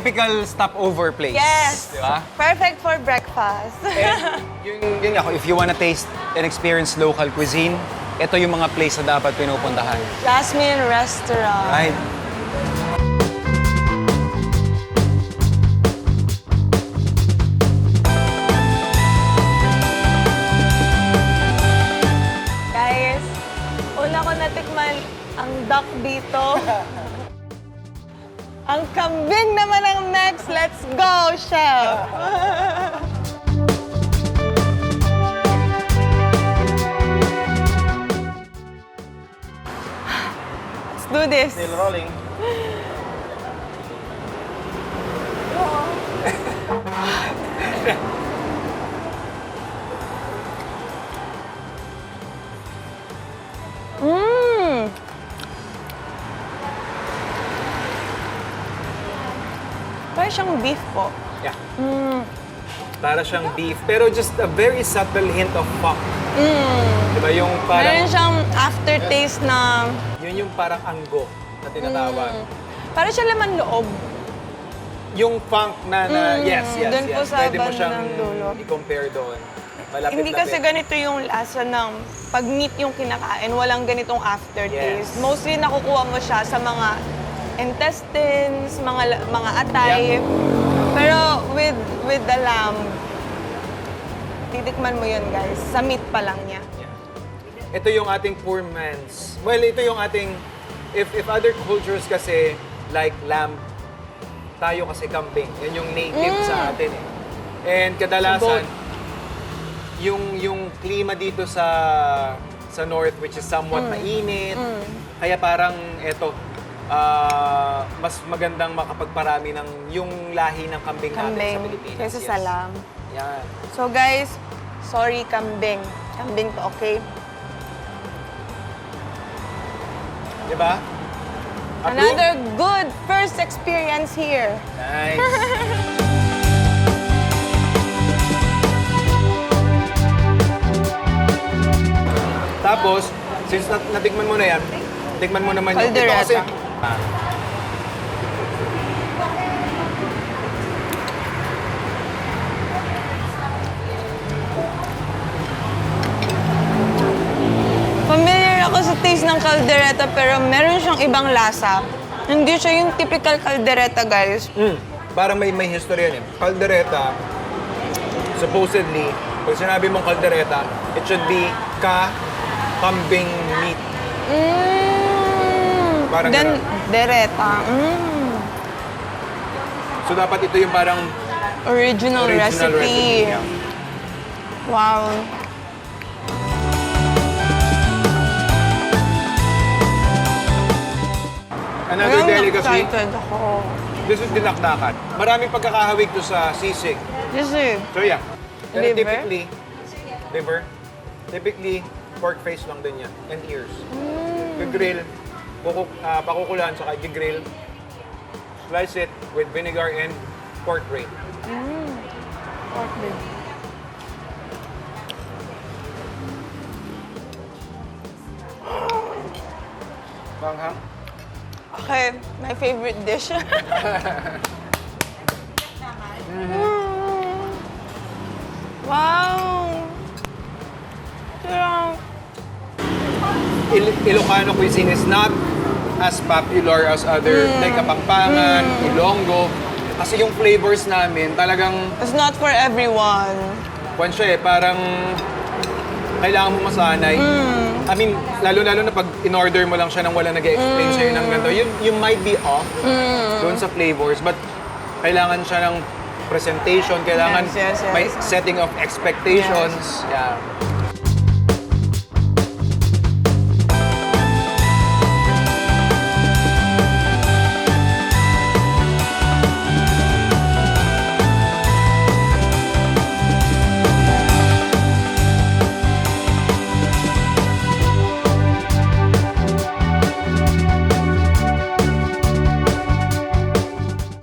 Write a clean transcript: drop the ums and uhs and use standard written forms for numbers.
typical stopover place. Yes! Diba? Perfect for breakfast. And yun ako, if you wanna taste and experience local cuisine, ito yung mga place na dapat pinupuntahan. Jasmine Restaurant. Right? Guys, una ko natikman ang duck dito. Ang kambing naman ang next. Let's go, chef! Let's do this. Still rolling. Mmm! Parang siyang beef po. Yeah. Mmm. Para siyang beef, pero just a very subtle hint of funk. Mmm. Diba yung Meron parang, siyang aftertaste na... yun yung parang anggo na tinatawag. Parang siya laman loob. Yung funk na, yes, dun po sa Pwede mo siyang bandang dulo. i-compare doon. Malapit-lapit. Hindi kasi ganito yung lasa ng pag meat yung kinakain, walang ganitong aftertaste. Yes. Mostly nakukuha mo siya sa mga intestines, mga atay. Yeah. Pero with the lamb, titikman mo yun guys. Sa meat pa lang niya. Yeah. Ito yung ating poor man's. Well, ito yung ating, if other cultures kasi like lamb, tayo kasi kambing. Yan yung native sa atin eh. And kadalasan, yung klima dito sa north, which is somewhat mainit, kaya parang eto, mas magandang makapagparami ng yung lahi ng kambing natin sa Pilipinas. Kaysa sa lamb. Yan. So guys, sorry kambing. Kambing to, okay? Diba? Approve? Another good first experience here. Nice. Tapos, since natikman mo na yan, tikman mo naman yung ito kasi... Caldereta. Familiar ako sa taste ng caldereta pero meron siyang ibang lasa. Hindi siya yung typical caldereta, guys. Parang may history yan eh. Caldereta, supposedly, pag sinabi mong caldereta, it should be kambing meat. Parang Then, ganun. dereta. So dapat ito yung parang Original recipe. yeah. Wow. Another delicacy, Excited ako. this is dinakdakan. Maraming pagkakahawig to sa sisig. Kasi, So yeah. Pero Liver? typically, pork face lang din yan. And ears. Grill, pakukulan, saka i-grill. Slice it with vinegar and pork brain. pork rib. Manghang. Okay, my favorite dish. Wow! Sarap. Ilocano cuisine is not as popular as other, like Kapampangan, Ilonggo. Kasi yung flavors namin talagang, It's not for everyone. kwan siya eh, parang kailangan mo masanay. I mean, lalo-lalo na pag in-order mo lang siya nang wala nag-explain sa'yo ng ganito, you might be off doon sa flavors, but kailangan siya ng presentation, kailangan Yes. may setting of expectations. Yeah.